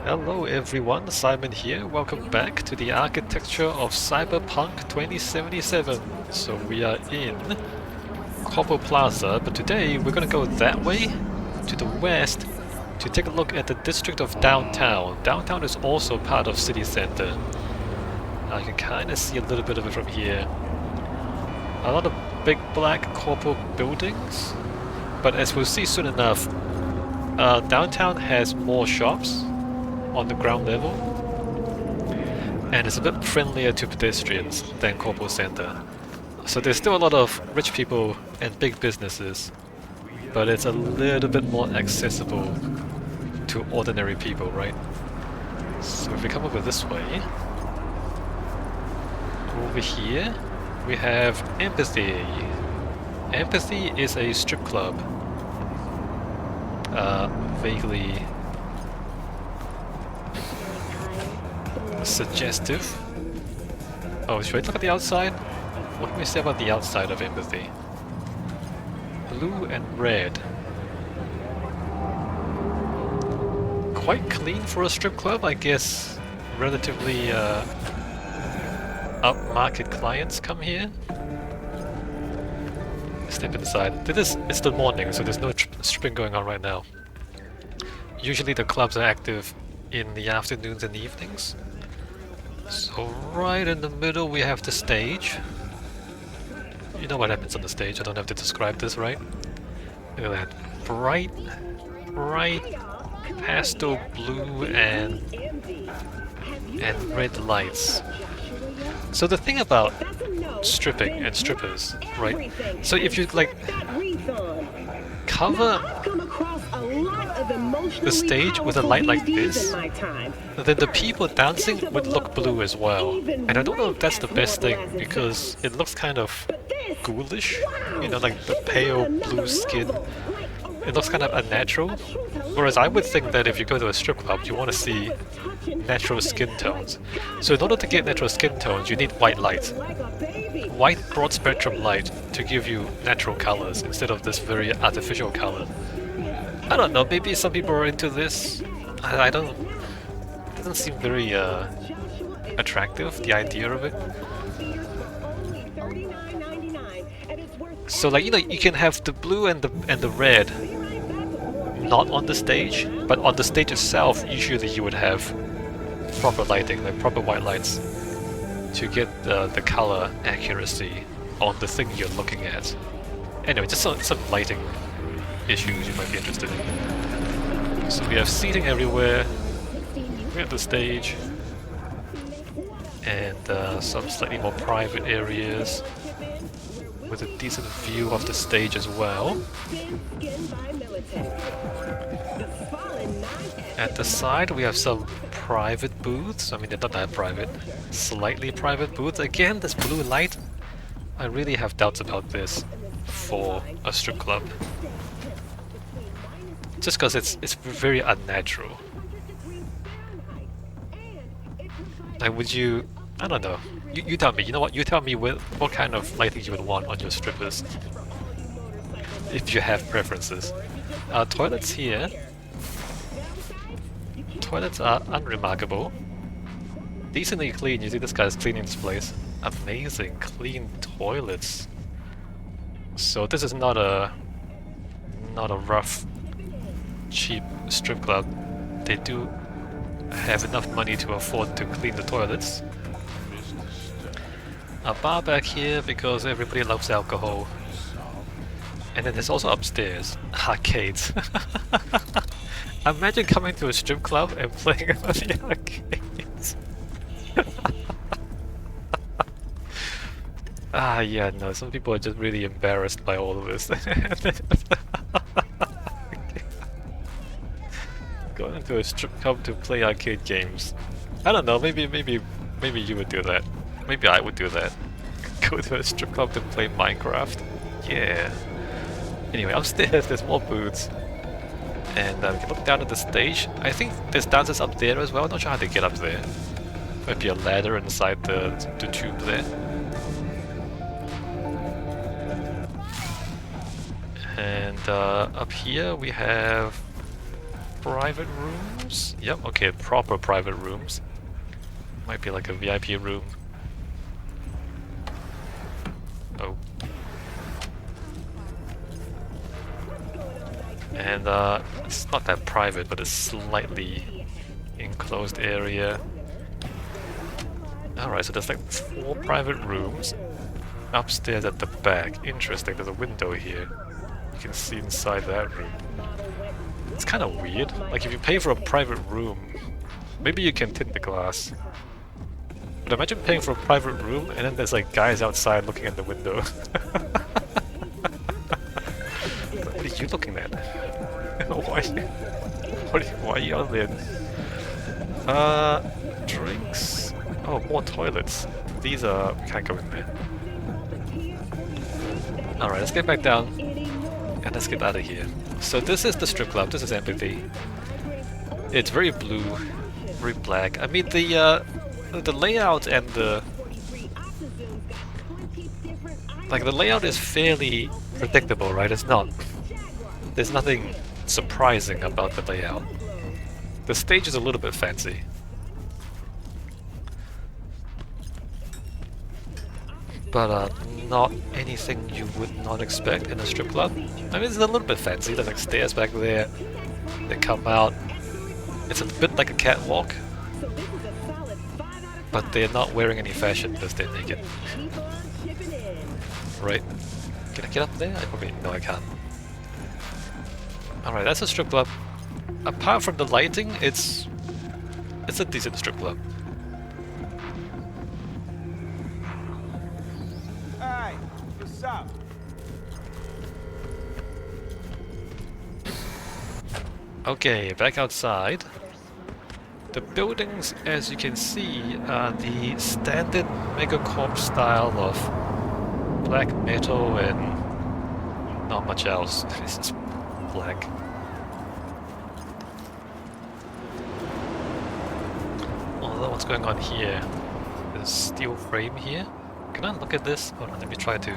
Hello everyone, Simon here. Welcome back to the architecture of Cyberpunk 2077. So we are in Corpo Plaza, but today we're gonna go that way to the west to take a look at the district of downtown. Downtown is also part of city center. I can kind of see a little bit of it from here. A lot of big black corporate buildings, but as we'll see soon enough, downtown has more shops on the ground level, and it's a bit friendlier to pedestrians than Corpo Center. So there's still a lot of rich people and big businesses, but it's a little bit more accessible to ordinary people, right? So if we come over this way, over here we have Empathy. Empathy is a strip club. Vaguely suggestive. Oh, should I look at the outside? What can we say about the outside of Empathy? Blue and red. Quite clean for a strip club, I guess. Relatively upmarket clients come here. Step inside. It's the morning, so there's no stripping going on right now. Usually the clubs are active in the afternoons and evenings. So right in the middle we have the stage. You know what happens on the stage, I don't have to describe this, right? Look at that. Bright pastel blue and red lights. So the thing about stripping and strippers, right? So if you like cover the stage with a light like this, then the people dancing would look blue as well. And I don't know if that's the best thing, because it looks kind of ghoulish, you know, like the pale blue skin. It looks kind of unnatural. Whereas I would think that if you go to a strip club, you want to see natural skin tones. So in order to get natural skin tones, you need white light. White broad spectrum light to give you natural colors instead of this very artificial color. I don't know, maybe some people are into this. I don't... It doesn't seem very attractive, the idea of it. So like, you know, you can have the blue and the red not on the stage, but on the stage itself usually you would have proper lighting, like proper white lights, to get the color accuracy on the thing you're looking at. Anyway, just some lighting issues you might be interested in. So we have seating everywhere, we have the stage, and some slightly more private areas with a decent view of the stage as well. At the side we have some private booths. I mean, they're not that private, slightly private booths. Again, this blue light, I really have doubts about this for a strip club. Just because it's very unnatural. Like, would you... I don't know. You tell me. You know what? You tell me what kind of lighting you would want on your strippers, if you have preferences. Toilets here. Toilets are unremarkable. Decently clean. You see this guy's cleaning this place. Amazing clean toilets. So this is not a rough, cheap strip club. They do have enough money to afford to clean the toilets. A bar back here because everybody loves alcohol. And then there's also upstairs arcades. Imagine coming to a strip club and playing on the arcades. Yeah, no, some people are just really embarrassed by all of this. Going into a strip club to play arcade games. I don't know, maybe you would do that. Maybe I would do that. Go to a strip club to play Minecraft. Yeah. Anyway, upstairs there's more booths. And we can look down at the stage. I think there's dancers up there as well. I'm not sure how they get up there. Might be a ladder inside the tube there. And up here we have private rooms? Yep, okay, proper private rooms. Might be like a VIP room. Oh. And it's not that private, but it's slightly enclosed area. Alright, so there's like 4 private rooms upstairs at the back. Interesting, there's a window here. You can see inside that room. It's kind of weird. Like if you pay for a private room, maybe you can tint the glass. But imagine paying for a private room and then there's like guys outside looking at the window. What are you looking at? Why are you out there? Drinks? Oh, more toilets. These are... we can't go in there. Alright, let's get back down. And let's get out of here. So this is the strip club, this is empathy. It's very blue, very black. I mean the layout and the... like the layout is fairly predictable, right? It's not... there's nothing surprising about the layout. The stage is a little bit fancy. But not anything you would not expect in a strip club. I mean, it's a little bit fancy. There's like stairs back there. They come out. It's a bit like a catwalk. But they're not wearing any fashion because they're naked. Right. Can I get up there? No, I can't. Alright, that's a strip club. Apart from the lighting, it's a decent strip club. Hey, what's up? Okay, back outside. The buildings, as you can see, are the standard megacorp style of black metal and not much else. It's just black. Although what's going on here? There's a steel frame here. Can I look at this? Hold on, let me try to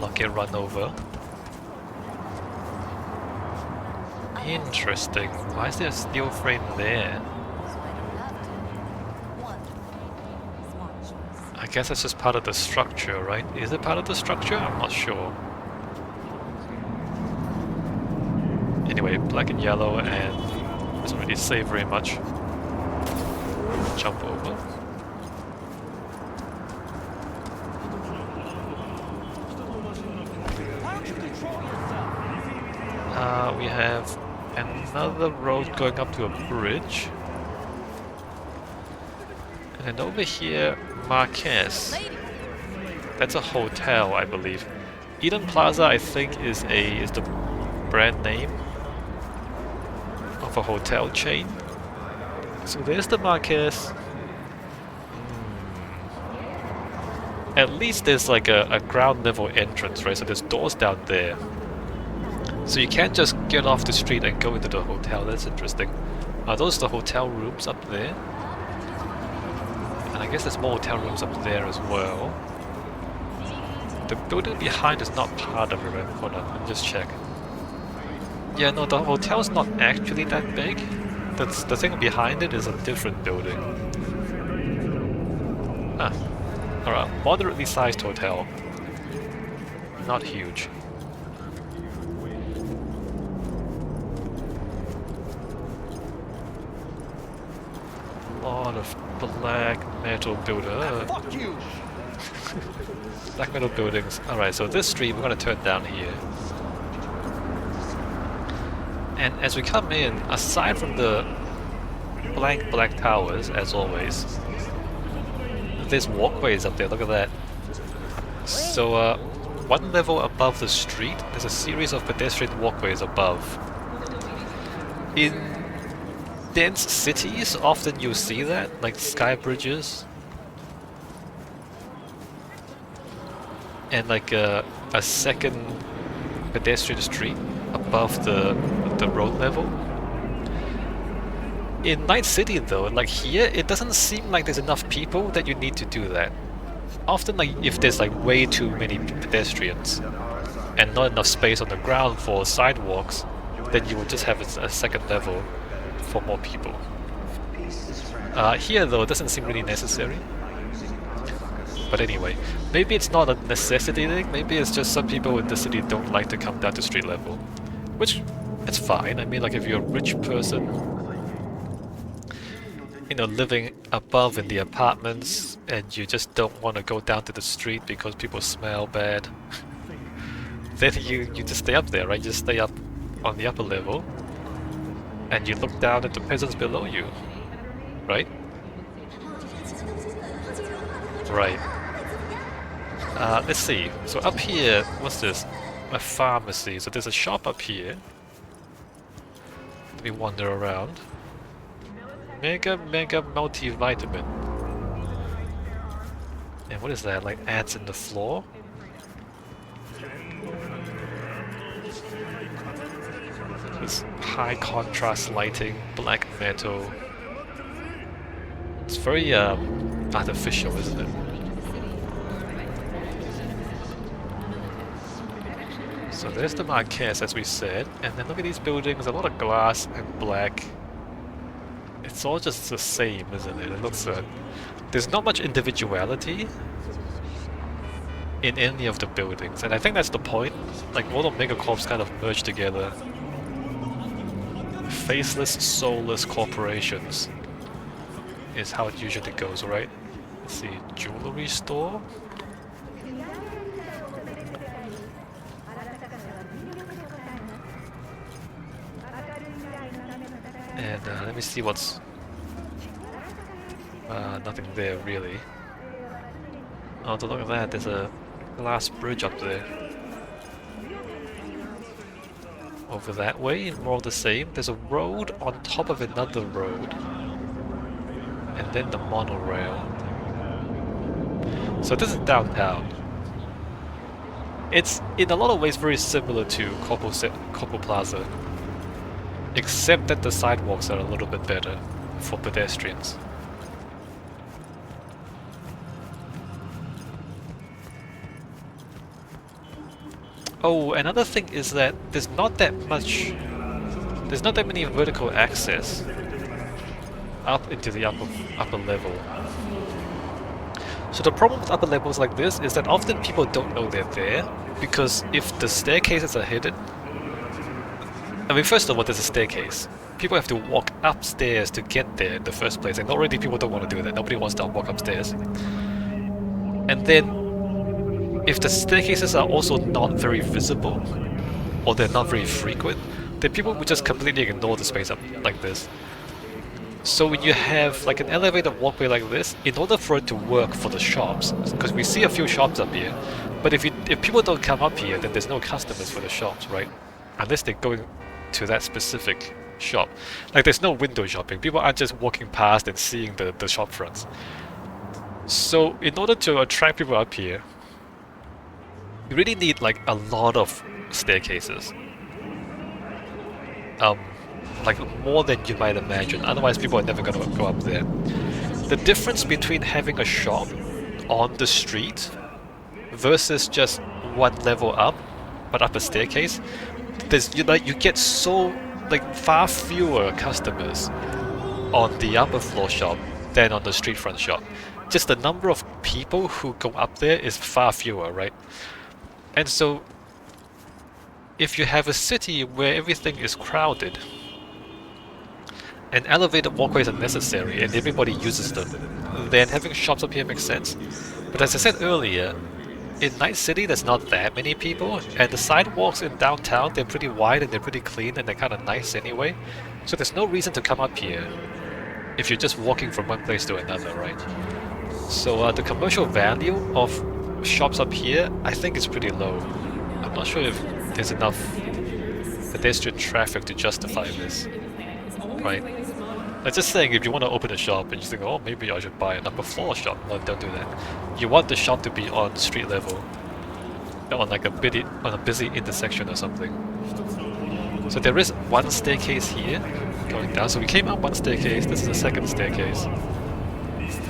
not get run over. Interesting. Why is there a steel frame there? I guess that's just part of the structure, right? Is it part of the structure? I'm not sure. Anyway, black and yellow, and doesn't really say very much. Jump over. We have another road going up to a bridge. And over here, Marquez. That's a hotel, I believe. Eden Plaza, I think, is the brand name of a hotel chain. So there's the Marquez. At least there's like a ground level entrance, right? So there's doors down there. So you can't just get off the street and go into the hotel. That's interesting. Are those the hotel rooms up there? And I guess there's more hotel rooms up there as well. The building behind is not part of it, right? Hold on, let me just check. Yeah, no, the hotel's not actually that big. The thing behind it is a different building. Ah, alright, moderately sized hotel. Not huge. Lot of black metal buildings. Fuck you! Black metal buildings. Alright, so this street we're going to turn down here. And as we come in, aside from the blank black towers, as always, there's walkways up there, look at that. So one level above the street, there's a series of pedestrian walkways above. In dense cities, often you see that, like sky bridges. And like a second pedestrian street above the road level. In Night City though, like here, it doesn't seem like there's enough people that you need to do that. Often like if there's like way too many pedestrians and not enough space on the ground for sidewalks, then you would just have a second level for more people. Here though, it doesn't seem really necessary. But anyway, maybe it's not a necessity thing, maybe it's just some people in the city don't like to come down to street level. Which, it's fine. I mean, like, if you're a rich person, you know, living above in the apartments, and you just don't want to go down to the street because people smell bad, then you just stay up there, right? You just stay up on the upper level, and you look down at the peasants below you, right? Right. Let's see. So up here, what's this? A pharmacy. So there's a shop up here. Let me wander around. Mega multivitamin. And what is that? Like ads in the floor? This high contrast lighting, black metal. It's very artificial, isn't it? So there's the marquez, as we said, and then look at these buildings, a lot of glass and black. It's all just the same, isn't it? It looks there's not much individuality in any of the buildings, and I think that's the point. Like, all the megacorps kind of merge together. Faceless, soulless corporations is how it usually goes, right? Let's see, jewelry store? And let me see what's... nothing there, really. Oh, look at that, there's a glass bridge up there. Over that way, more of the same. There's a road on top of another road. And then the monorail. So this is downtown. It's, in a lot of ways, very similar to Corpo Plaza. Except that the sidewalks are a little bit better for pedestrians. Oh, another thing is that there's not that many vertical access up into the upper level. So the problem with upper levels like this is that often people don't know they're there, because if the staircases are hidden, I mean, first of all, there's a staircase. People have to walk upstairs to get there in the first place, and already people don't want to do that. Nobody wants to walk upstairs. And then, if the staircases are also not very visible, or they're not very frequent, then people would just completely ignore the space up like this. So when you have like an elevated walkway like this, in order for it to work for the shops, because we see a few shops up here, but if people don't come up here, then there's no customers for the shops, right? Unless they're going to that specific shop. Like, there's no window shopping. People aren't just walking past and seeing the shop fronts. So in order to attract people up here, you really need like a lot of staircases. Like more than you might imagine. Otherwise people are never gonna go up there. The difference between having a shop on the street versus just one level up, but up a staircase, you get so like far fewer customers on the upper floor shop than on the street front shop. Just the number of people who go up there is far fewer, right? And so if you have a city where everything is crowded and elevated walkways are necessary and everybody uses them, then having shops up here makes sense. But as I said earlier, in Night City there's not that many people, and the sidewalks in downtown, they're pretty wide and they're pretty clean and they're kind of nice anyway. So there's no reason to come up here if you're just walking from one place to another, right? So the commercial value of shops up here, I think, is pretty low. I'm not sure if there's enough pedestrian traffic to justify this, right? I'm just saying, if you want to open a shop and you think, oh, maybe I should buy an upper floor shop, no, don't do that. You want the shop to be on street level, on like a busy intersection or something. So there is one staircase here going down. So we came up one staircase. This is the second staircase.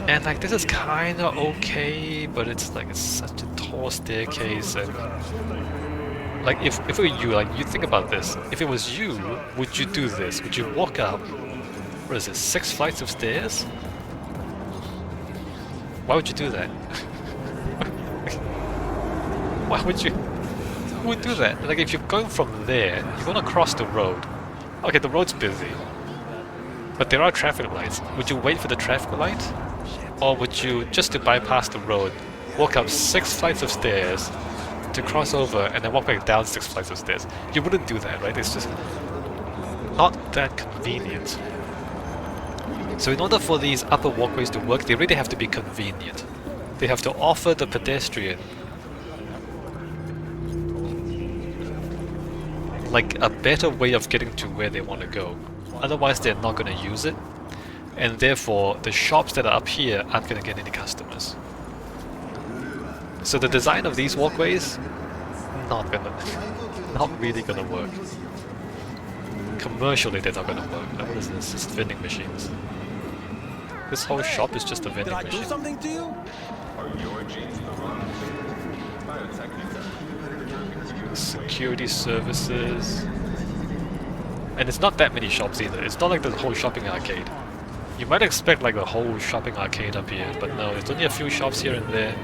And like, this is kind of okay, but it's like, it's such a tall staircase, and Like, if it were you, like, you think about this. If it was you, would you do this? Would you walk up, what is it, 6 flights of stairs? Why would you do that? Why would you? Who would do that? Like, if you're going from there, you want to cross the road. Okay, the road's busy. But there are traffic lights. Would you wait for the traffic light? Or would you, just to bypass the road, walk up 6 flights of stairs to cross over and then walk back down 6 flights of stairs? You wouldn't do that, right? It's just not that convenient. So in order for these upper walkways to work, they really have to be convenient. They have to offer the pedestrian like a better way of getting to where they want to go. Otherwise they're not going to use it, and therefore the shops that are up here aren't going to get any customers. So the design of these walkways, not really gonna work. Commercially they're not gonna work. What is this? It's vending machines. This whole shop is just a vending machine. Did I do something to you? Security services. And it's not that many shops either. It's not like the whole shopping arcade. You might expect like a whole shopping arcade up here, but no, it's only a few shops here and there.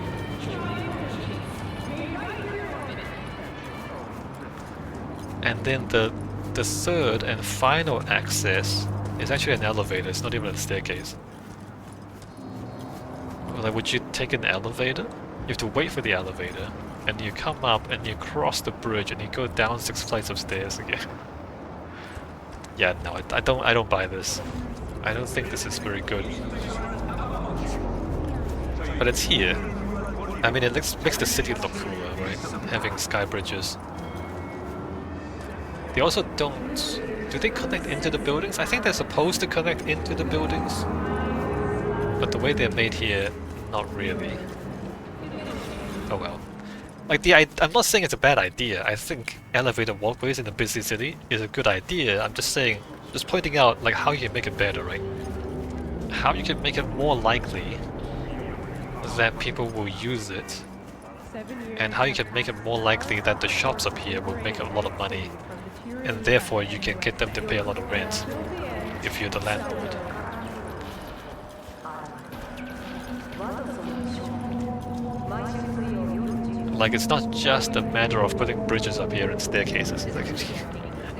And then the third and final access is actually an elevator. It's not even a staircase. Like, would you take an elevator? You have to wait for the elevator, and you come up and you cross the bridge and you go down 6 flights of stairs again. Yeah, no, I don't buy this. I don't think this is very good. But it's here. I mean, it makes the city look cooler, right? Having sky bridges. They also don't... Do they connect into the buildings? I think they're supposed to connect into the buildings. But the way they're made here, not really. Oh well. Like, I'm not saying it's a bad idea. I think elevated walkways in a busy city is a good idea. I'm just saying, just pointing out like how you can make it better, right? How you can make it more likely that people will use it, and how you can make it more likely that the shops up here will make a lot of money, and therefore you can get them to pay a lot of rent if you're the landlord. Like, it's not just a matter of putting bridges up here and staircases. Like,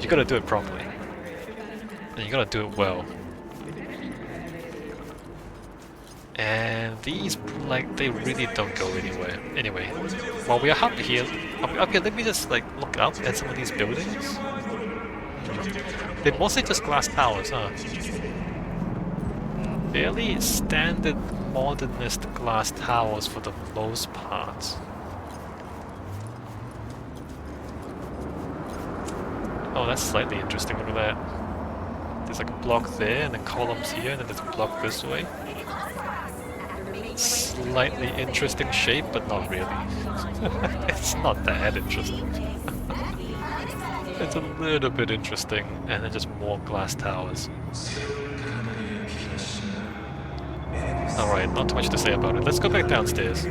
you gotta do it properly. And you gotta do it well. And these, like, they really don't go anywhere. Anyway, while we are up here, let me just, like, look up at some of these buildings. They're mostly just glass towers, huh? Fairly standard modernist glass towers for the most part. Oh, that's slightly interesting, look at that. There's like a block there, and then columns here, and then there's a block this way. Slightly interesting shape, but not really. It's not that interesting. It's a little bit interesting, and then just more glass towers. Alright, not too much to say about it. Let's go back downstairs.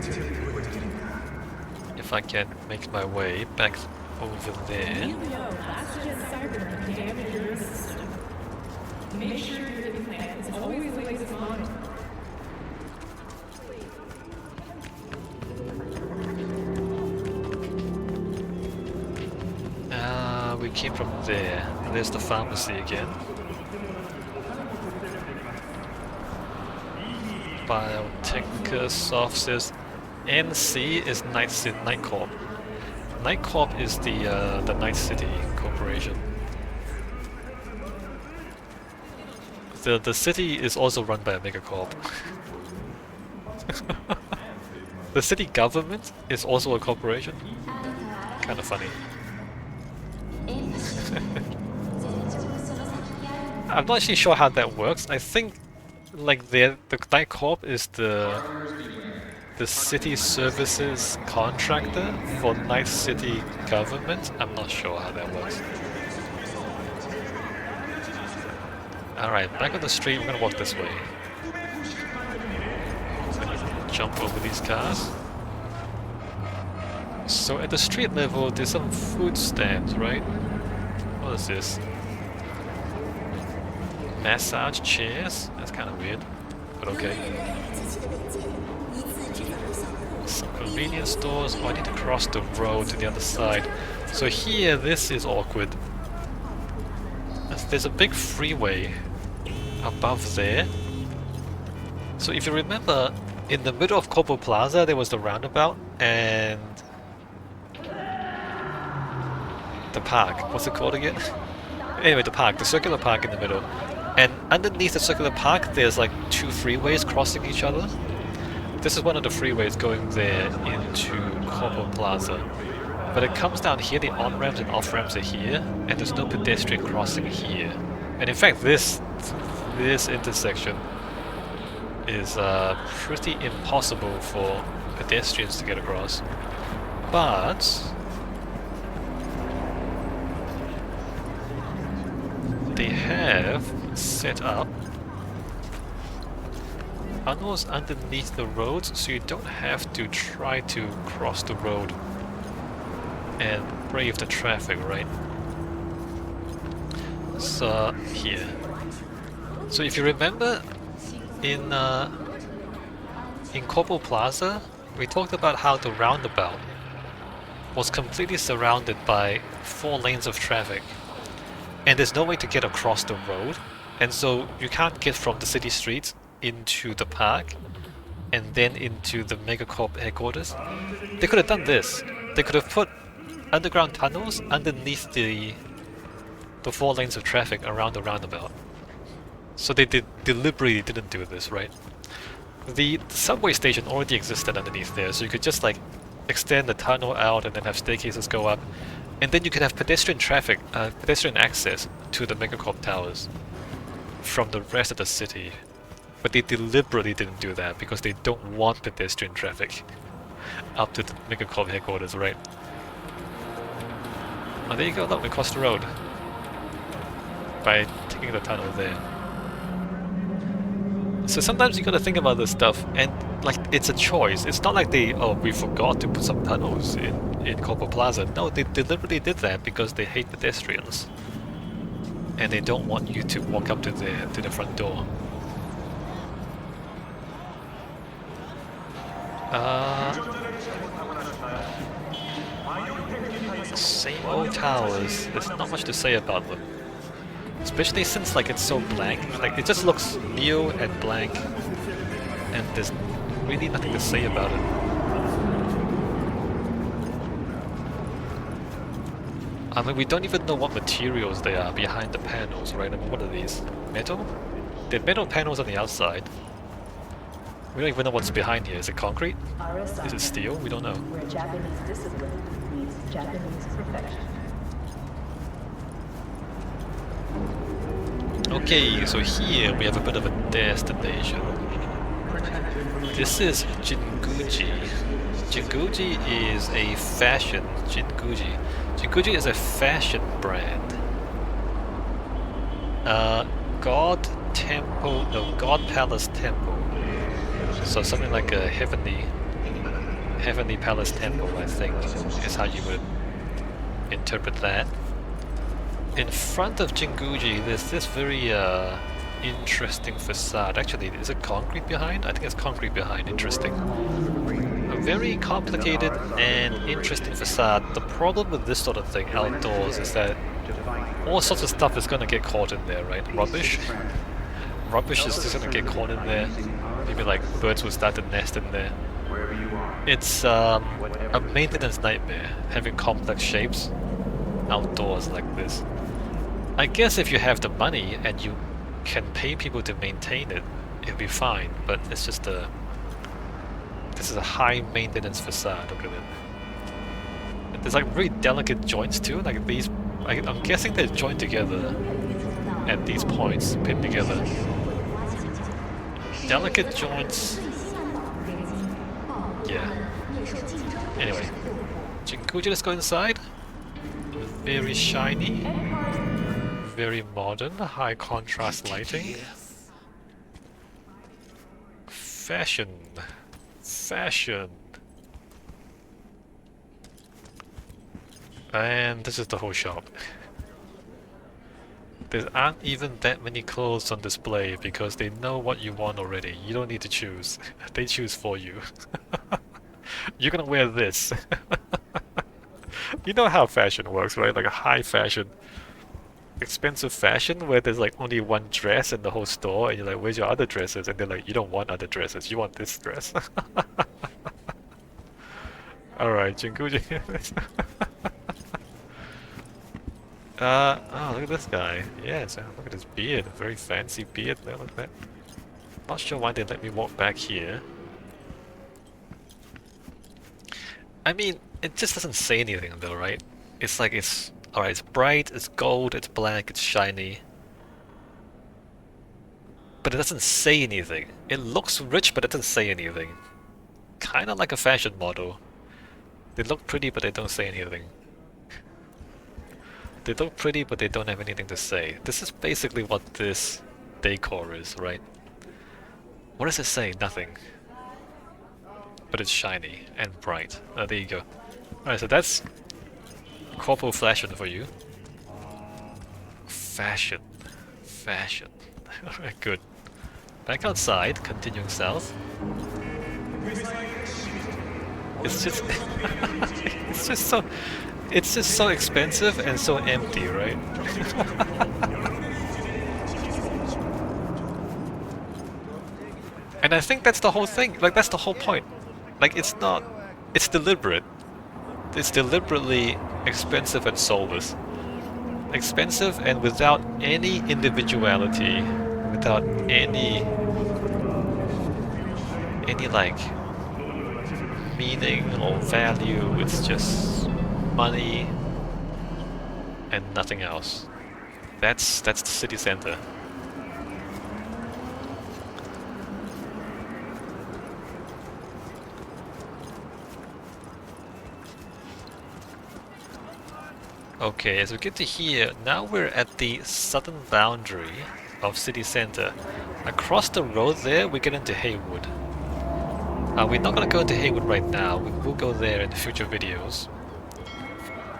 If I can make my way back over there. Make sure your implant is always the latest model. We came from there. There's the pharmacy again. Biotech Soft says NC is Night Corp. Night Corp is the Night City Corporation. The city is also run by a megacorp. The city government is also a corporation. Kind of funny. I'm not actually sure how that works. I think like the Night Corp is the city services contractor for Night City government. I'm not sure how that works. Alright, back on the street, we're gonna walk this way. Jump over these cars. So at the street level, there's some food stands, right? What is this? Massage chairs? That's kind of weird, but okay. Some convenience stores. Oh, I need to cross the road to the other side. So here, this is awkward. There's a big freeway above there. So if you remember, in the middle of Corpo Plaza, there was the roundabout and the park. What's it called again? Anyway, the park, the circular park in the middle. And underneath the circular park, there's like two freeways crossing each other. This is one of the freeways going there into Corpo Plaza. But it comes down here, the on-ramps and off-ramps are here, and there's no pedestrian crossing here. And in fact, this intersection is pretty impossible for pedestrians to get across. But they have set up tunnels underneath the roads, so you don't have to try to cross the road and brave the traffic, right? So here. So if you remember, in Corpo Plaza, we talked about how the roundabout was completely surrounded by 4 lanes of traffic, and there's no way to get across the road, and so you can't get from the city streets into the park and then into the Megacorp headquarters. They could have done this. They could have put underground tunnels underneath the 4 lanes of traffic around the roundabout. So they deliberately didn't do this, right? The subway station already existed underneath there, so you could just like extend the tunnel out and then have staircases go up, and then you could have pedestrian traffic, pedestrian access to the Megacorp towers from the rest of the city. But they deliberately didn't do that because they don't want pedestrian traffic up to the Megacorp headquarters, right? Oh, there you go, look, we crossed the road by taking the tunnel there. So sometimes you gotta think about this stuff, and like it's a choice. It's not like we forgot to put some tunnels in Corpo Plaza. No, they deliberately did that because they hate pedestrians. And they don't want you to walk up to the front door. Same old towers. There's not much to say about them. Especially since like it's so blank. Like it just looks new and blank, and there's really nothing to say about it. I mean, we don't even know what materials they are behind the panels, right? I mean, what are these? Metal? They're metal panels on the outside. We don't even know what's behind here. Is it concrete? Is it steel? We don't know. Where Japanese discipline meets Japanese perfection. Okay, so here we have a bit of a destination. This is Jinguji. Jinguji is a fashion. Jinguji is a fashion brand. God Palace Temple. So something like a heavenly palace temple, I think, is how you would interpret that. In front of Jinguji, there's this very interesting facade. Actually, is it concrete behind? I think it's concrete behind. Interesting. A very complicated and interesting facade. The problem with this sort of thing outdoors is that all sorts of stuff is going to get caught in there, right? Rubbish is just going to get caught in there. Maybe like birds will start to nest in there. It's a maintenance nightmare having complex shapes outdoors like this. I guess if you have the money and you can pay people to maintain it, it'll be fine, but it's just this is a high maintenance facade. Look at it. There's like really delicate joints too, like these. I'm guessing they're joined together at these points, pinned together. Delicate joints. Yeah. Anyway, Jinguji, let's go inside. Very shiny. Very modern, high contrast lighting. Fashion. And this is the whole shop. There aren't even that many clothes on display because they know what you want already. You don't need to choose. They choose for you. You're gonna wear this. You know how fashion works, right? Like a high fashion, expensive fashion where there's like only one dress in the whole store and you're like, where's your other dresses? And they're like, you don't want other dresses, you want this dress. Alright, Jinguji. Oh, look at this guy. Yes, look at his beard. Very fancy beard. Look at that. Not sure why they let me walk back here. I mean, it just doesn't say anything though, right? It's like it's... Alright, it's bright, it's gold, it's black, it's shiny. But it doesn't say anything. It looks rich, but it doesn't say anything. Kinda like a fashion model. They look pretty, but they don't say anything. They look pretty, but they don't have anything to say. This is basically what this decor is, right? What does it say? Nothing. But it's shiny and bright. There you go. Alright, so that's Corpo Fashion for you. Fashion. Fashion. Alright, good. Back outside, continuing south. It's just... It's just so expensive and so empty, right? And I think that's the whole thing, like that's the whole point. Like it's not... It's deliberate. It's deliberately expensive and soulless. Expensive and without any individuality. Without any like meaning or value. It's just money and nothing else. That's the city center. Okay, as we get to here, now we're at the southern boundary of city center. Across the road there, we get into Haywood. We're not gonna go into Haywood right now, we will go there in future videos.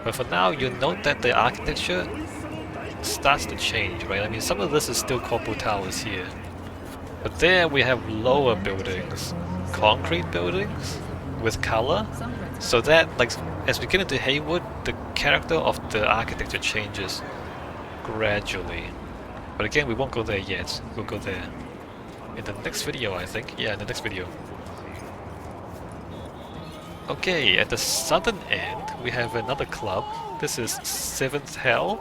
But for now, you'll note that the architecture starts to change, right? I mean, some of this is still Corpo Towers here. But there we have lower buildings, concrete buildings with color. So that, like, as we get into Haywood, the character of the architecture changes gradually. But again, we won't go there yet. We'll go there in the next video, I think. Yeah, in the next video. Okay, at the southern end, we have another club. This is 7th Hell.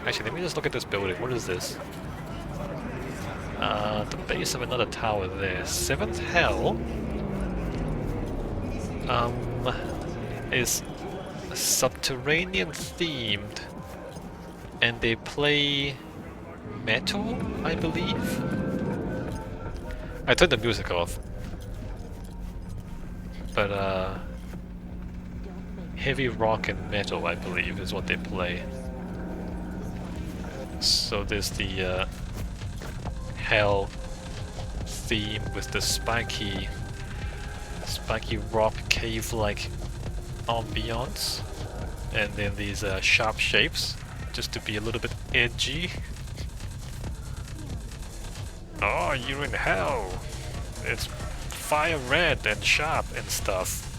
Actually, let me just look at this building. What is this? The base of another tower there. 7th Hell is subterranean themed, and they play metal, I believe. I turned the music off, but heavy rock and metal, I believe, is what they play. So there's the hell theme with the spiky rock cave-like ambiance, and then these sharp shapes, just to be a little bit edgy. Oh, you're in hell! It's fire red and sharp and stuff.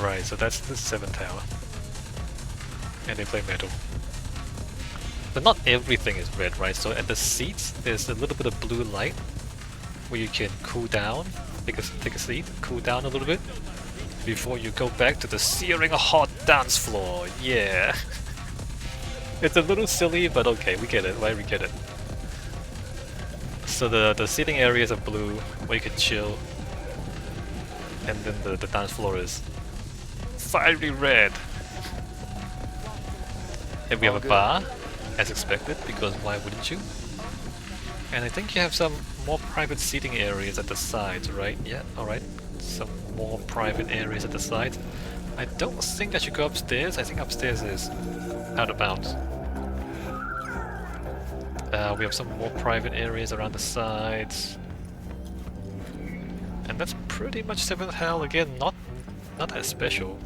Right, so that's the 7th tower. And they play metal. But not everything is red, right? So at the seats, there's a little bit of blue light where you can cool down, take a seat, cool down a little bit before you go back to the searing hot dance floor. Yeah. It's a little silly, but okay, we get it, right? We get it. So the seating areas are blue where you can chill, and then the dance floor is fiery red. And we have a bar, as expected, because why wouldn't you? And I think you have some more private seating areas at the sides, right? Yeah, alright. Some more private areas at the sides. I don't think I should go upstairs. I think upstairs is out of bounds. We have some more private areas around the sides. And that's pretty much 7th Hell. Again, not that special.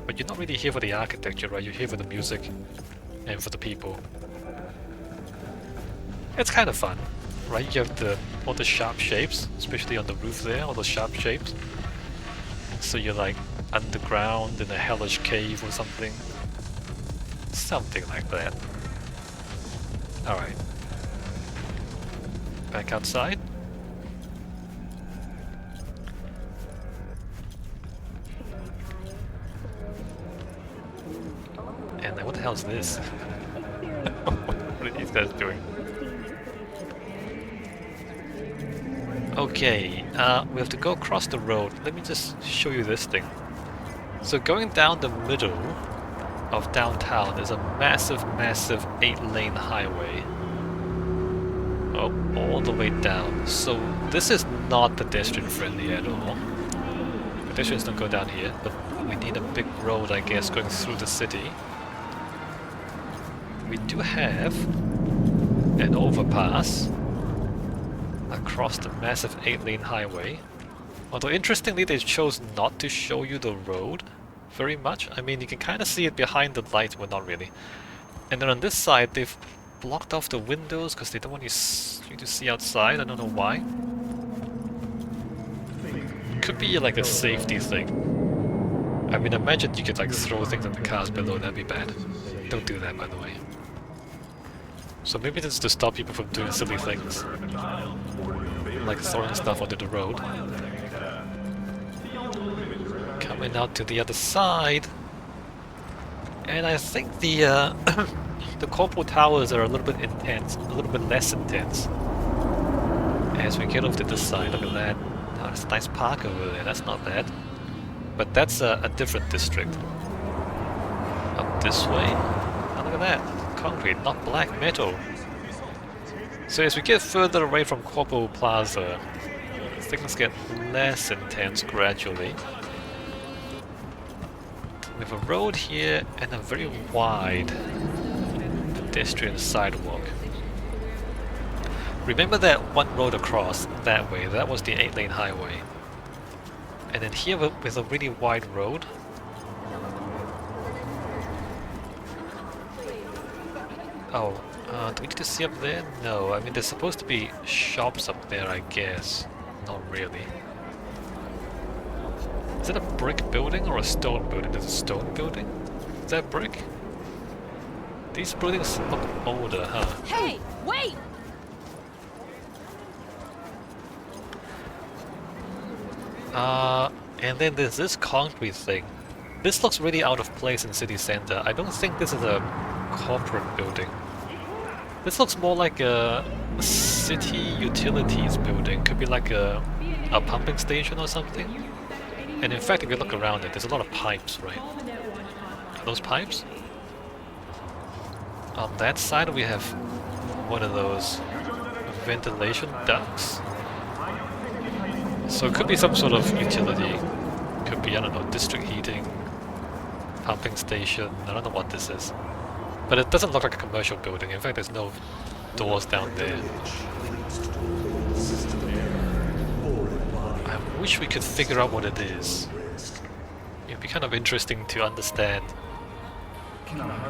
But you're not really here for the architecture, right? You're here for the music and for the people. It's kind of fun, right? You have all the sharp shapes, especially on the roof there, all those sharp shapes. So you're like underground in a hellish cave or something. Something like that. Alright. Back outside. And what the hell is this? What are these guys doing? Okay, we have to go across the road. Let me just show you this thing. So going down the middle of downtown is a massive 8-lane highway. Oh, all the way down. So this is not pedestrian friendly at all. Pedestrians don't go down here, but we need a big road, I guess, going through the city. We do have an overpass across the massive 8-lane highway. Although interestingly they chose not to show you the road very much. I mean, you can kind of see it behind the lights, but not really. And then on this side they've blocked off the windows because they don't want you to see outside. I don't know why. Could be like a safety thing. I mean, imagine you could like throw things at the cars below, that'd be bad. Don't do that, by the way. So maybe it's to stop people from doing silly things, like throwing stuff onto the road. Coming out to the other side, and I think the the Corpo towers are a little bit intense, a little bit less intense. As we get over to this side, look at that. Oh, there's a nice park over there. That's not bad. But that's a different district. Up this way. Oh, look at that. Concrete, not black metal. So as we get further away from Corpo Plaza, things get less intense gradually. We have a road here and a very wide pedestrian sidewalk. Remember that one road across that way? That was the 8-lane highway. And then here with a really wide road. Oh, do we need to see up there? No, I mean there's supposed to be shops up there, I guess. Not really. Is it a brick building or a stone building? There's a stone building? Is that brick? These buildings look older, huh? Hey, wait! And then there's this concrete thing. This looks really out of place in city center. I don't think this is a corporate building. This looks more like a city utilities building. Could be like a pumping station or something. And in fact, if you look around it, there's a lot of pipes, right? Are those pipes? On that side we have one of those ventilation ducts. So it could be some sort of utility. Could be, I don't know, district heating, pumping station. I don't know what this is. But it doesn't look like a commercial building. In fact, there's no doors down there. I wish we could figure out what it is. It'd be kind of interesting to understand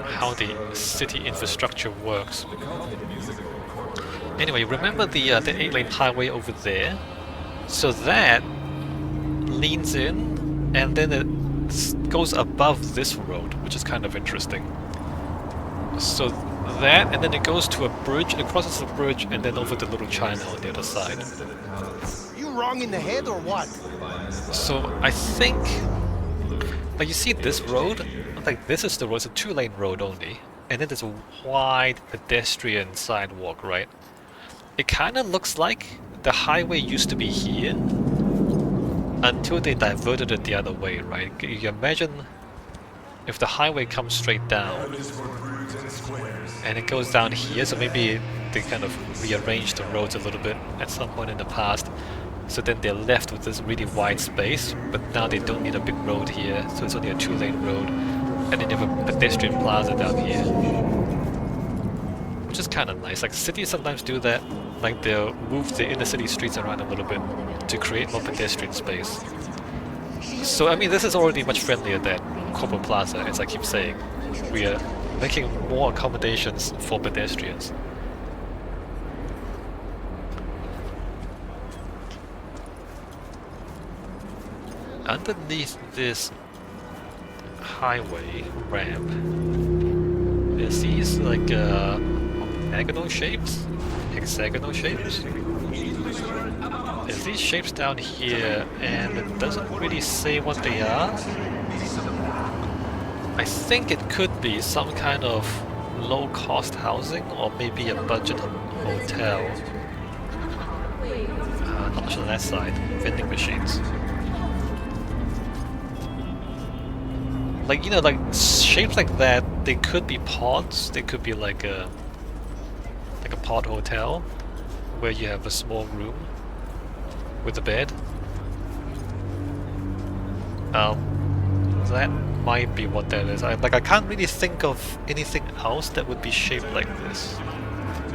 how the city infrastructure works. Anyway, remember the 8-lane highway over there? So that leans in and then it goes above this road, which is kind of interesting. So that, and then it goes to a bridge, it crosses the bridge and then over the little China on the other side. You wrong in the head or what? So I think, like you see this road, like this is the road, it's a 2-lane road only, and then there's a wide pedestrian sidewalk, right? It kind of looks like the highway used to be here until they diverted it the other way, right? You imagine if the highway comes straight down and it goes down here, so maybe they kind of rearranged the roads a little bit at some point in the past. So then they're left with this really wide space, but now they don't need a big road here, so it's only a 2-lane road. And then you have a pedestrian plaza down here, which is kind of nice. Like cities sometimes do that, like they'll move the inner city streets around a little bit to create more pedestrian space. So I mean, this is already much friendlier than Corpo Plaza, as I keep saying. We are making more accommodations for pedestrians. Underneath this highway ramp, there's these like octagonal shapes, hexagonal shapes. There's these shapes down here, and it doesn't really say what they are. I think it could be some kind of low-cost housing, or maybe a budget hotel. Not much on that side. Vending machines. Like, you know, like shapes like that, they could be pods. They could be like a pod hotel, where you have a small room with a bed. That might be what that is. I can't really think of anything else that would be shaped like this.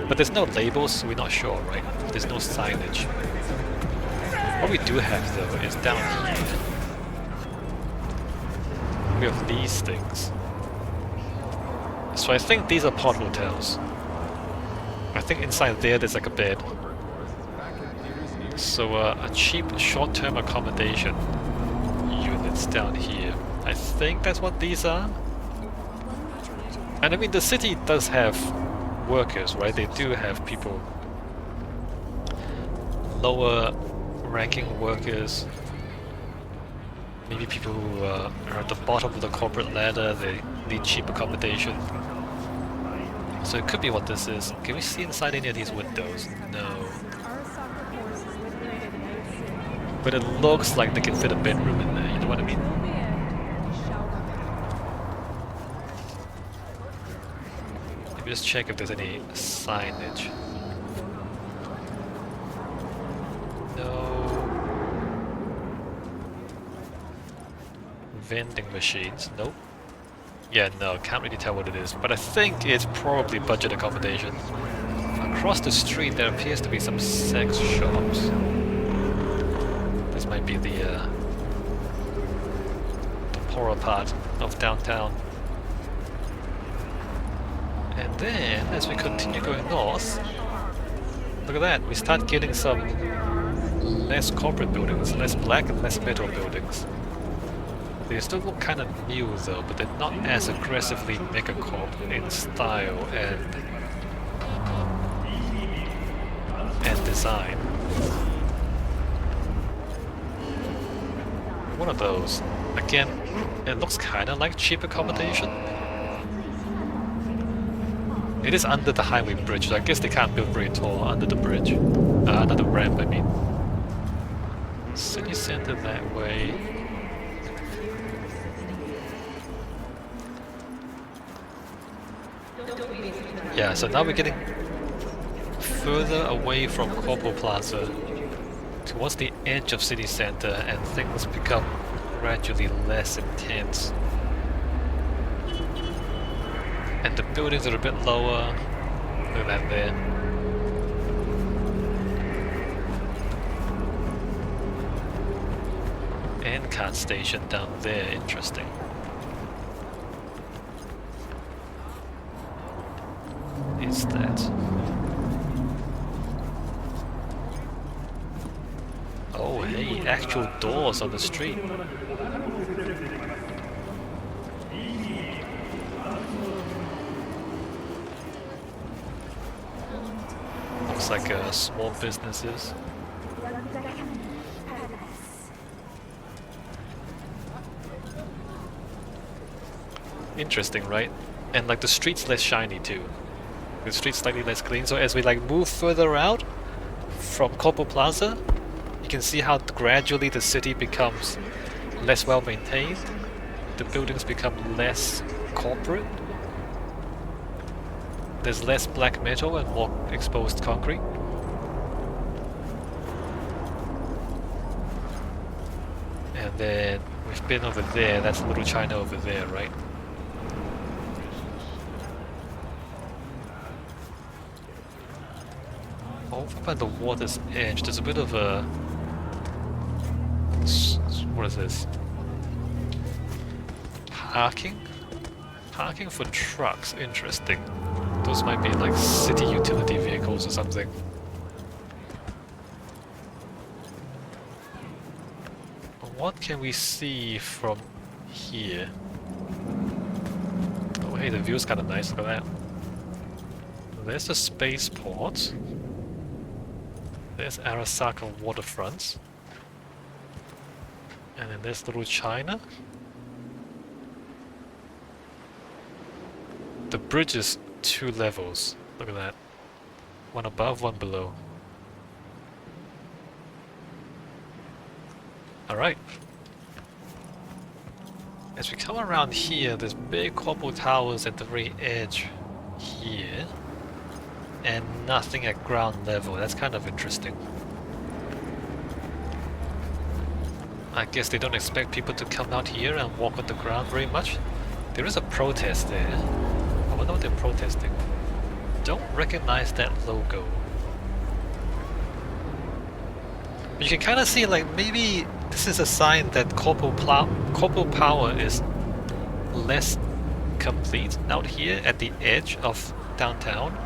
But there's no labels, so we're not sure, right? There's no signage. What we do have though is down here. We have these things. So I think these are pod hotels. I think inside there's like a bed. So a cheap short-term accommodation units down here. I think that's what these are. And I mean, the city does have workers, right? They do have people, lower ranking workers, maybe people who are at the bottom of the corporate ladder, they need cheap accommodation. So it could be what this is. Can we see inside any of these windows? No. But it looks like they can fit a bedroom in there, you know what I mean? Let me just check if there's any signage. No. Vending machines, nope. Yeah, no, can't really tell what it is, but I think it's probably budget accommodation. Across the street there appears to be some sex shops. This might be the poorer part of downtown. And then, as we continue going north, look at that, we start getting some less corporate buildings, less black and less metal buildings. They still look kind of new though, but they're not as aggressively megacorp in style and design. One of those. Again, it looks kind of like cheap accommodation. It is under the highway bridge, so I guess they can't build very tall under the bridge. Under the ramp, I mean. City center that way. Yeah, so now we're getting further away from Corpo Plaza towards the edge of city center, and things become gradually less intense. And the buildings are a bit lower. Look at that there. And cart station down there, interesting. Is that? Oh hey, actual doors on the street. Looks like small businesses. Interesting, right? And like the street's less shiny too. The street's slightly less clean, so as we like move further out from Corpo Plaza, you can see how gradually the city becomes less well maintained. The buildings become less corporate. There's less black metal and more exposed concrete. And then we've been over there, that's Little China over there, right? Over by the water's edge, there's a bit of a... what is this? Parking? Parking for trucks, interesting. Those might be like city utility vehicles or something. What can we see from here? Oh hey, the view's kinda nice, look at that. There's the spaceport. There's Arasaka Waterfront. And then there's little China. The bridge is 2 levels. Look at that. One above, one below. Alright. As we come around here, there's big Corpo towers at the very edge here. And nothing at ground level. That's kind of interesting. I guess they don't expect people to come out here and walk on the ground very much. There is a protest there. I wonder what they're protesting. Don't recognize that logo. But you can kind of see like maybe this is a sign that Corpo Power is less complete out here at the edge of downtown.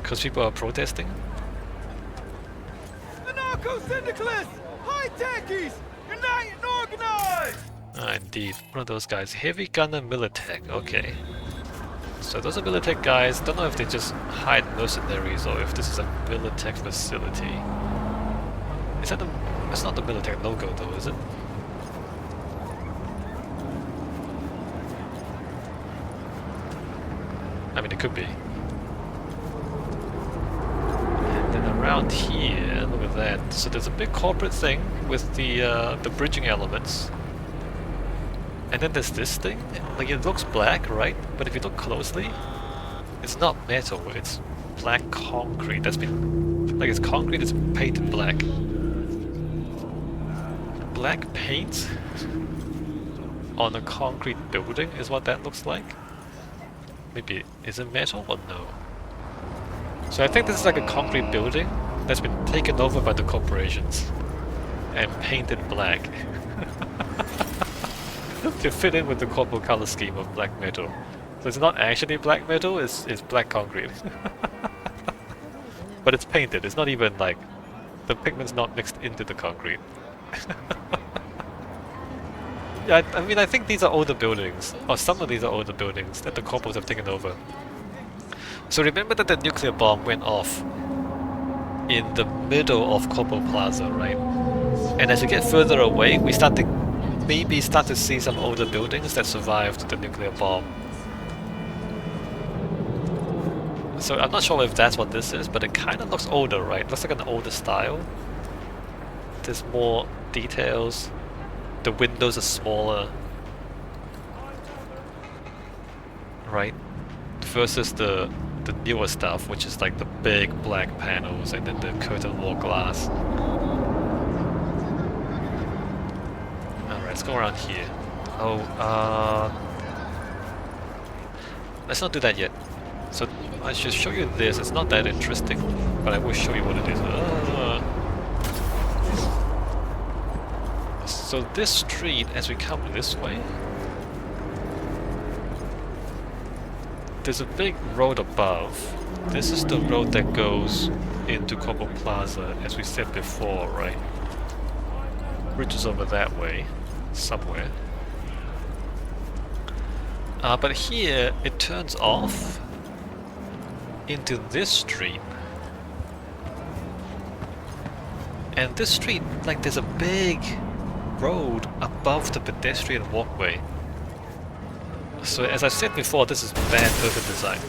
Because people are protesting. Anarcho-syndicalists! High-techies! Unite and organize! Ah, indeed. One of those guys. Heavy gunner Militech. Okay. So those are Militech guys. Don't know if they just hide mercenaries or if this is a Militech facility. Is that the... It's not the Militech logo though, is it? I mean, it could be. Around here, look at that. So there's a big corporate thing with the bridging elements, and then there's this thing. Like it looks black, right? But if you look closely, it's not metal. It's black concrete. That's been like it's concrete. It's painted black. Black paint on a concrete building is what that looks like. Maybe is it metal or no? So I think this is like a concrete building that's been taken over by the corporations and painted black to fit in with the corporate color scheme of black metal. So it's not actually black metal, it's black concrete. But it's painted, it's not even like, the pigment's not mixed into the concrete. Yeah, I mean I think these are older buildings, or some of these are older buildings that the corporals have taken over. So remember that the nuclear bomb went off in the middle of Corpo Plaza, right? And as you get further away, we start to see some older buildings that survived the nuclear bomb. So I'm not sure if that's what this is, but it kind of looks older, right? It looks like an older style. There's more details. The windows are smaller. Right? Versus the newer stuff, which is like the big black panels and then the curtain wall glass. Alright, let's go around here. Oh, let's not do that yet. So I should show you this. It's not that interesting, but I will show you what it is. So this street, as we come this way, there's a big road above. This is the road that goes into Corpo Plaza, as we said before, right? Bridge is over that way, somewhere. But here, it turns off into this street. And this street, like there's a big road above the pedestrian walkway. So as I said before, this is bad urban design.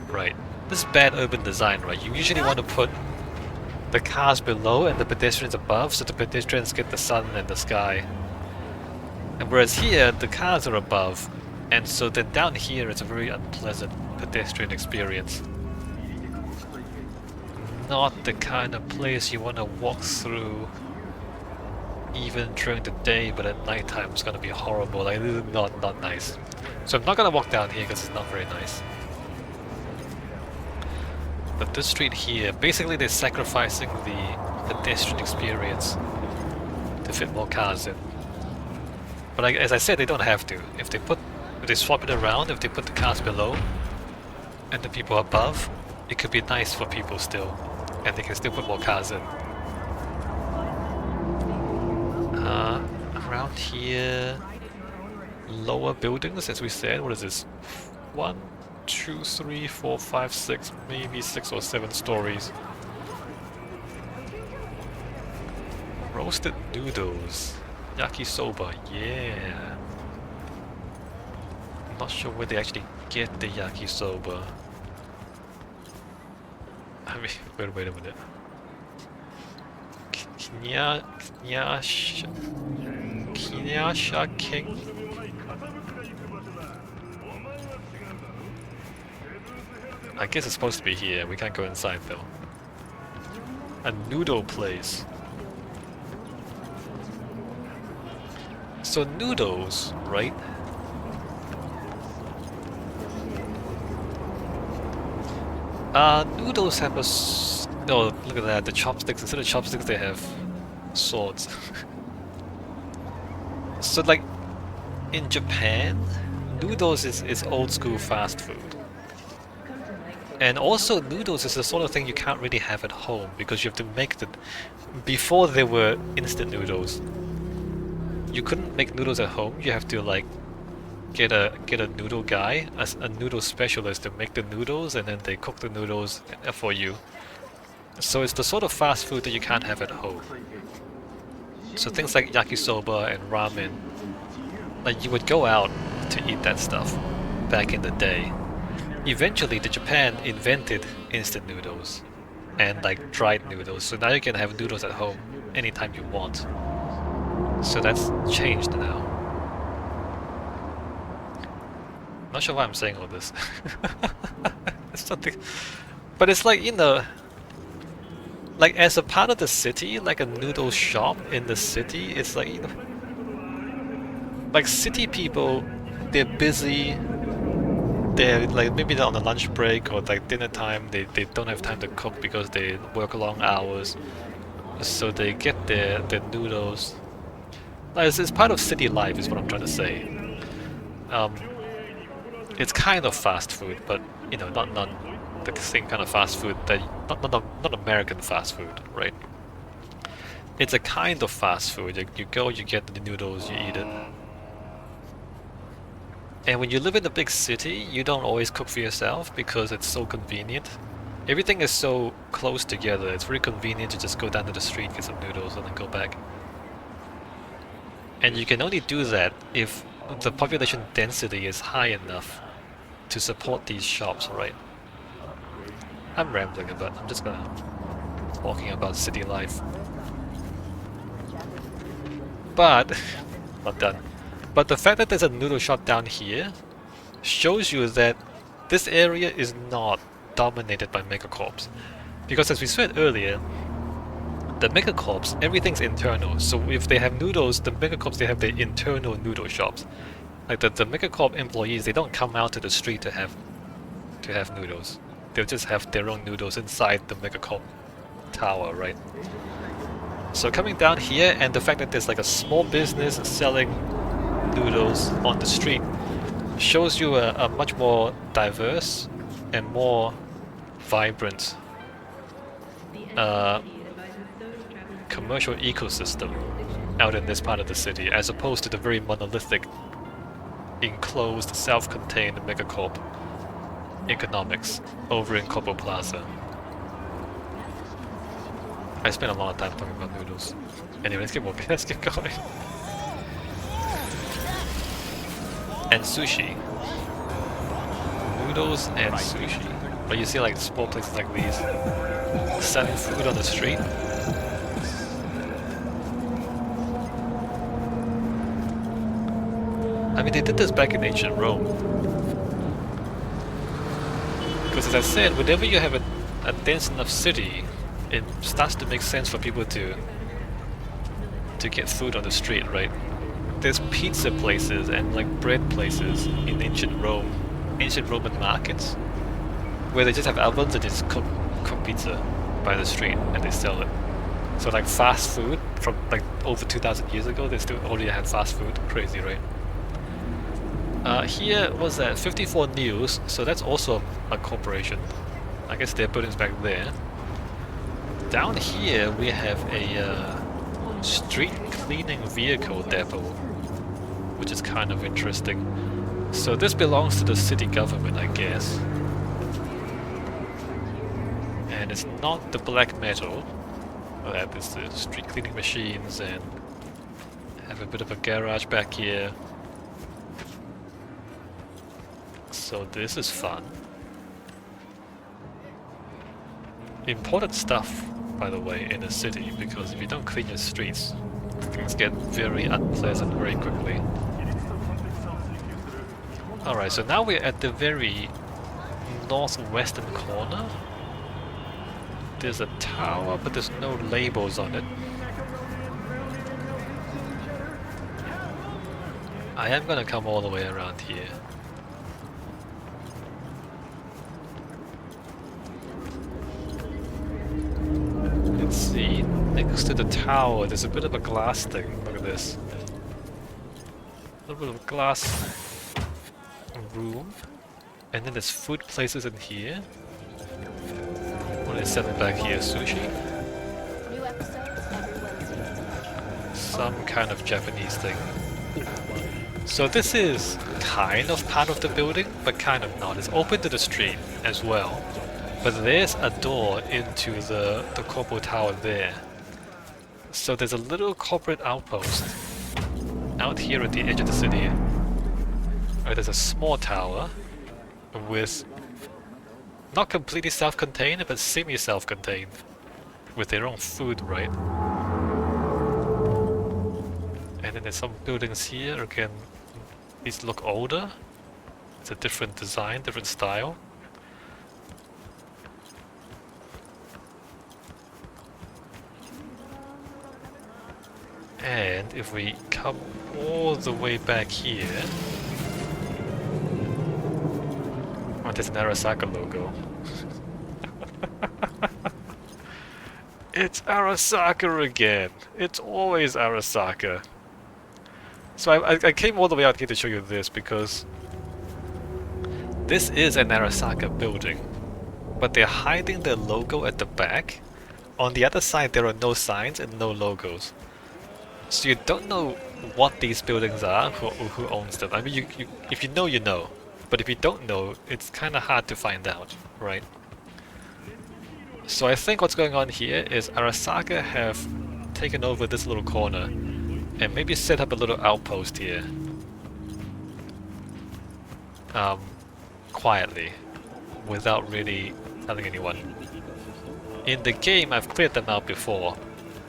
Right. This is bad urban design, right? You usually want to put the cars below and the pedestrians above, so the pedestrians get the sun and the sky. And whereas here, the cars are above, and so then down here it's a very unpleasant pedestrian experience. Not the kind of place you want to walk through even during the day, but at night time it's gonna be horrible. Like, this is not nice. So I'm not gonna walk down here because it's not very nice. But this street here, basically they're sacrificing the pedestrian experience to fit more cars in. But as I said, they don't have to. If they swap it around, if they put the cars below and the people above, it could be nice for people still, and they can still put more cars in. Around here, lower buildings, as we said. What is this? 1, 2, 3, 4, 5, 6, maybe 6 or 7 stories. Roasted noodles, yakisoba, yeah. I'm not sure where they actually get the yakisoba. I mean, wait a minute. Kinyasha King? I guess it's supposed to be here. We can't go inside though. A noodle place. So noodles, right? Noodles have a oh, look at that, the chopsticks. Instead of chopsticks, they have swords. So, like, in Japan, noodles is old school fast food. And also, noodles is the sort of thing you can't really have at home because you have to make the... Before there were instant noodles, you couldn't make noodles at home. You have to, like, get a noodle guy, a noodle specialist to make the noodles, and then they cook the noodles for you. So it's the sort of fast food that you can't have at home. So things like yakisoba and ramen, like you would go out to eat that stuff back in the day. Eventually, Japan invented instant noodles and like dried noodles, so now you can have noodles at home anytime you want. So that's changed now. Not sure why I'm saying all this. It's something, but it's like, you know, like as a part of the city, like a noodle shop in the city, it's like, you know, like city people, they're busy. They're like maybe they're on a lunch break or like dinner time. They don't have time to cook because they work long hours, so they get their noodles. Like, it's part of city life, is what I'm trying to say. It's kind of fast food, but you know, not the same kind of fast food that not American fast food, right? It's a kind of fast food. You go, you get the noodles, you eat it. And when you live in a big city, you don't always cook for yourself because it's so convenient. Everything is so close together. It's very convenient to just go down to the street, get some noodles, and then go back. And you can only do that if the population density is high enough to support these shops, right? I'm rambling a bit. I'm just talking about city life. But not done. But the fact that there's a noodle shop down here shows you that this area is not dominated by megacorps. Because as we said earlier, the megacorps, everything's internal. So if they have noodles, the megacorps, they have their internal noodle shops. Like the megacorp employees, they don't come out to the street to have noodles. They'll just have their own noodles inside the megacorp tower, right? So coming down here, and the fact that there's like a small business selling noodles on the street shows you a much more diverse and more vibrant commercial ecosystem out in this part of the city, as opposed to the very monolithic, enclosed, self-contained megacorp economics over in Corpo Plaza. I spent a lot of time talking about noodles. Anyway, let's keep moving. Let's get going. And sushi. Noodles and sushi. But you see like small places like these selling food on the street. I mean, they did this back in ancient Rome. Because as I said, whenever you have a dense enough city, it starts to make sense for people to get food on the street, right? There's pizza places and like bread places in ancient Roman markets, where they just have ovens and just cook pizza by the street and they sell it. So like fast food from like over 2,000 years ago, they still already had fast food. Crazy, right? Here was that 54 News, so that's also a corporation. I guess their buildings back there. Down here we have a street cleaning vehicle depot, which is kind of interesting. So this belongs to the city government, I guess. And it's not the black metal. That is the street cleaning machines, and have a bit of a garage back here. So this is fun. Important stuff, by the way, in a city, because if you don't clean your streets, things get very unpleasant very quickly. Alright, so now we're at the very northwestern corner. There's a tower, but there's no labels on it. I am gonna come all the way around here. Let's see, next to the tower there's a bit of a glass thing. Look at this. A little bit of a glass room. And then there's food places in here. What is selling back here? Sushi? New episodes every Wednesday. Some kind of Japanese thing. So this is kind of part of the building, but kind of not. It's open to the street as well. But there's a door into the Corpo Tower there. So there's a little corporate outpost out here at the edge of the city. There's a small tower with not completely self-contained, but semi-self-contained, with their own food, right? And then there's some buildings here. Again, these look older. It's a different design, different style. And if we come all the way back here, oh, there's an Arasaka logo. It's Arasaka again. It's always Arasaka. So I came all the way out here to show you this because this is an Arasaka building, but they're hiding their logo at the back. On the other side there are no signs and no logos. So you don't know what these buildings are, who owns them. I mean, if you know, you know. But if you don't know, it's kind of hard to find out, right? So I think what's going on here is Arasaka have taken over this little corner and maybe set up a little outpost here. Quietly, without really telling anyone. In the game, I've cleared them out before.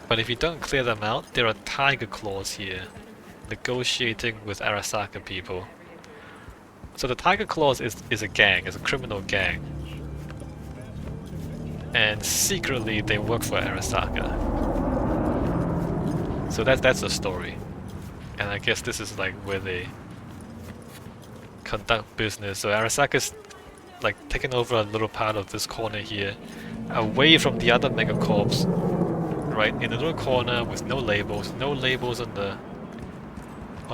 But if you don't clear them out, there are tiger claws here, negotiating with Arasaka people. So the tiger claws is a gang, is a criminal gang. And secretly they work for Arasaka. So that's the story. And I guess this is like where they conduct business. So Arasaka's like taking over a little part of this corner here, away from the other megacorps. Right, in a little corner with no labels on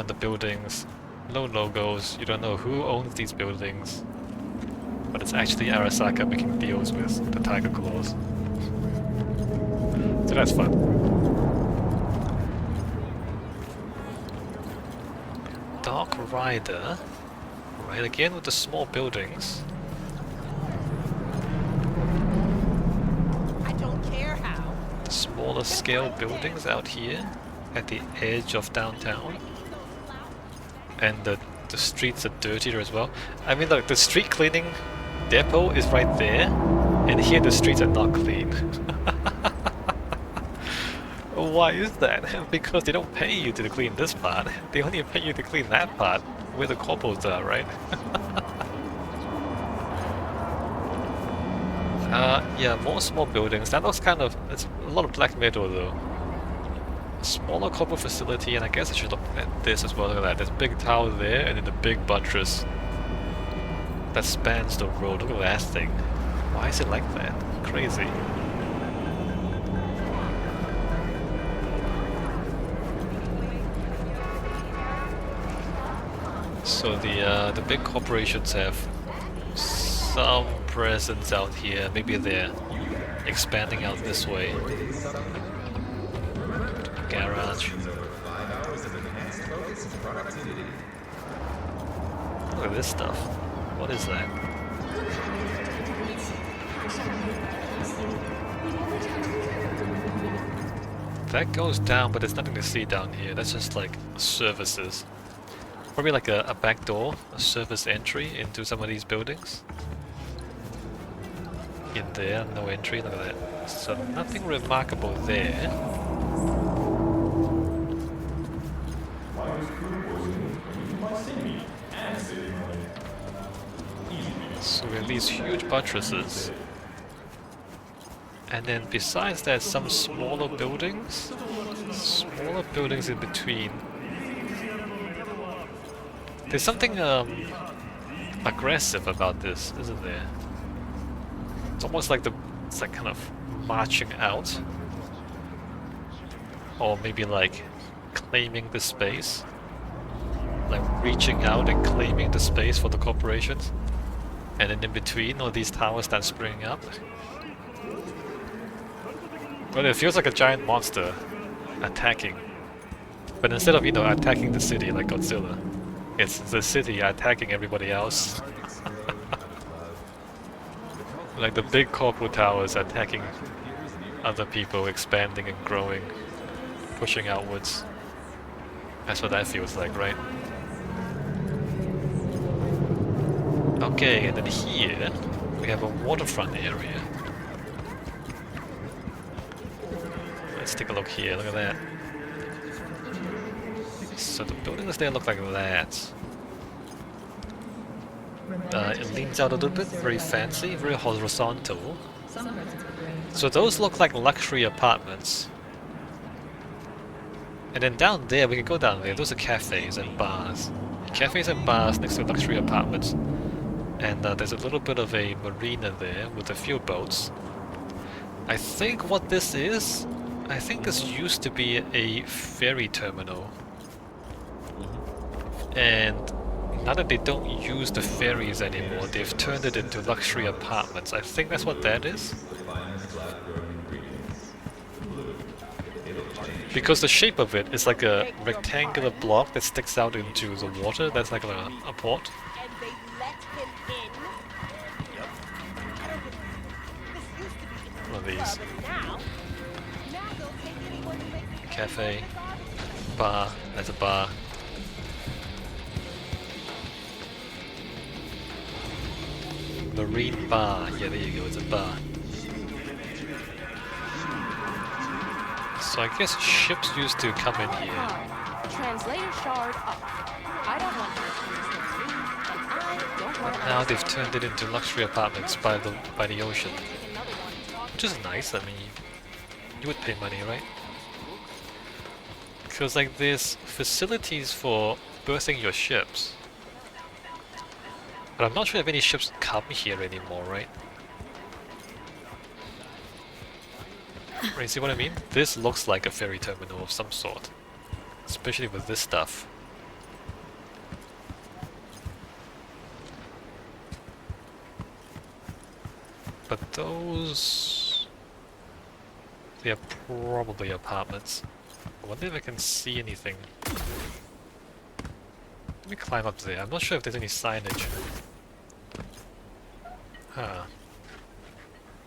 the buildings, no logos. You don't know who owns these buildings, but it's actually Arasaka making deals with the tiger claws. So that's fun. Dark Rider, right again with the small buildings. Smaller scale buildings out here at the edge of downtown, and the streets are dirtier as well. I mean, look, the street cleaning depot is right there, and here the streets are not clean. Why is that? Because they don't pay you to clean this part. They only pay you to clean that part where the corpos are, right? Yeah, more small buildings. That looks kind of... it's a lot of black metal though. Smaller corpo facility, and I guess I should look at this as well. Look at that. There's a big tower there, and then the big buttress that spans the road. Look at that thing. Why is it like that? Crazy. So the big corporations have some presence out here. Maybe they're expanding out this way. Garage. Look at this stuff. What is that? That goes down, but there's nothing to see down here. That's just like services. Probably like a back door, a service entry into some of these buildings. In there, no entry, look at that. So nothing remarkable there. So we have these huge buttresses. And then besides that, some smaller buildings. Smaller buildings in between. There's something aggressive about this, isn't there? It's almost like it's like kind of marching out. Or maybe like claiming the space. Like reaching out and claiming the space for the corporations. And then in between, all these towers start springing up. Well, it feels like a giant monster attacking. But instead of, you know, attacking the city like Godzilla, it's the city attacking everybody else. Like the big corporate towers attacking other people, expanding and growing, pushing outwards. That's what that feels like, right? Okay, and then here we have a waterfront area. Let's take a look here, look at that. So the buildings there look like that. It leans out a little bit, very fancy, very horizontal. So those look like luxury apartments. And then down there, we can go down there, those are cafes and bars. Cafes and bars next to luxury apartments. And there's a little bit of a marina there with a few boats. I think what this is, I think this used to be a ferry terminal. And now that they don't use the ferries anymore, they've turned it into luxury apartments. I think that's what that is. Because the shape of it is like a rectangular block that sticks out into the water. That's like a port. One of these. Cafe. Bar. There's a bar. Marine bar. Yeah, there you go. It's a bar. So I guess ships used to come in here. Translator shard up. I don't want to. But now they've turned it into luxury apartments by the ocean. Which is nice, I mean, you would pay money, right? Because like there's facilities for berthing your ships. But I'm not sure if any ships come here anymore, right? Right, you see what I mean? This looks like a ferry terminal of some sort. Especially with this stuff. But those... they are probably apartments. I wonder if I can see anything. Let me climb up there. I'm not sure if there's any signage. Huh.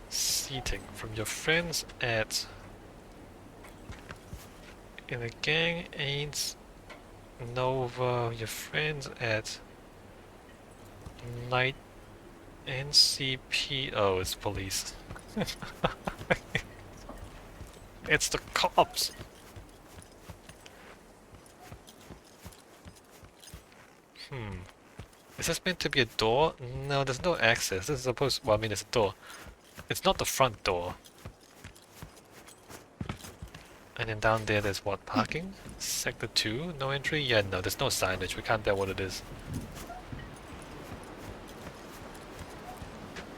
Seating from your friends at... in a gang ain't Nova, your friends at Night NCP. Oh, it's police. It's the cops! Is this meant to be a door? No, there's no access. This is supposed... well, I mean, it's a door. It's not the front door. And then down there, there's what? Parking? Sector 2? No entry? Yeah, no, there's no signage. We can't tell what it is.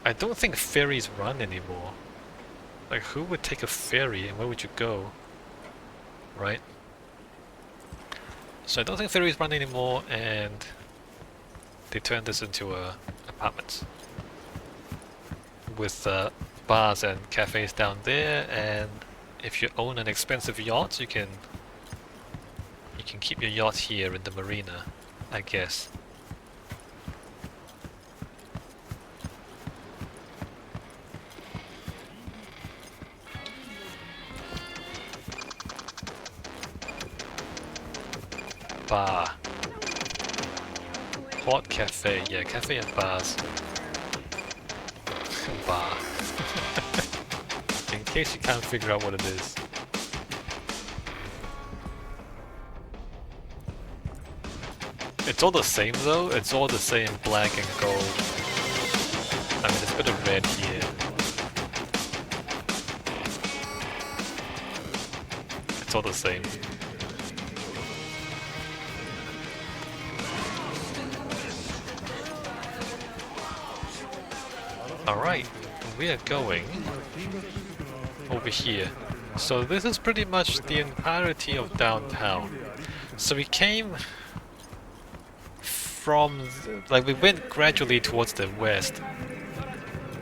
I don't think ferries run anymore. Like, who would take a ferry and where would you go? Right? So I don't think ferries run anymore, and they turned this into apartments with bars and cafes down there, and if you own an expensive yacht, you can keep your yacht here in the marina, I guess. Bar. Hot cafe, yeah, cafe and bars. Bar. In case you can't figure out what it is. It's all the same though, it's all the same black and gold. I mean, there's a bit of red here. It's all the same. Alright, we are going over here. So this is pretty much the entirety of downtown. So we came from, like, we went gradually towards the west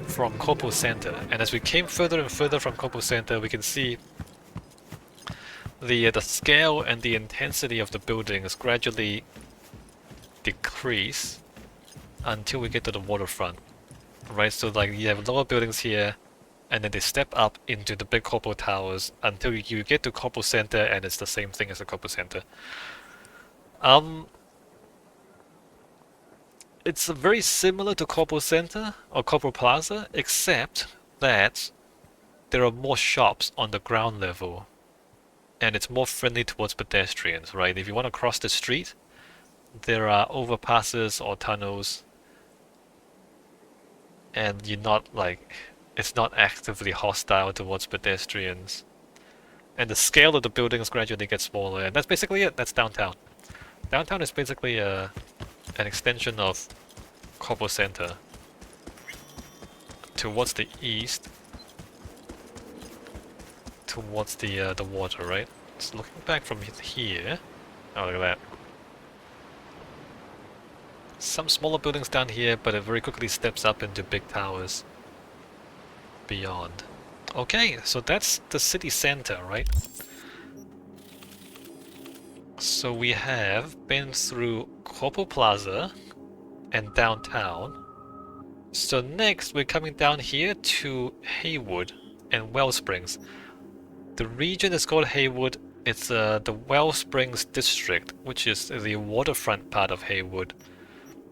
from Corpo Center, and as we came further and further from Corpo Center, we can see the scale and the intensity of the buildings gradually decrease until we get to the waterfront. Right, so like you have lower buildings here, and then they step up into the big Corpo towers until you get to Corpo Center, and it's the same thing as the Corpo Center. It's very similar to Corpo Center or Corpo Plaza, except that there are more shops on the ground level, and it's more friendly towards pedestrians. Right, if you want to cross the street, there are overpasses or tunnels. And you're not like, it's not actively hostile towards pedestrians. And the scale of the buildings gradually gets smaller, and that's basically it. That's downtown. Downtown is basically an extension of Corpo Center towards the east, towards the water, right? So looking back from here, oh look at that. Some smaller buildings down here, but it very quickly steps up into big towers beyond. Okay, so that's the city center, right? So we have been through Corpo Plaza and downtown. So next we're coming down here to Haywood and Wellsprings. The region is called Haywood. It's the Wellsprings district, which is the waterfront part of Haywood.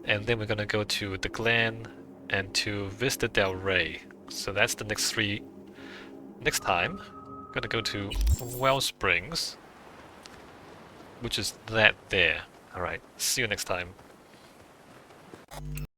And then we're gonna go to the Glen and to Vista del Rey. So that's the next three. Next time, we're gonna go to Wellsprings, which is that there. Alright, see you next time.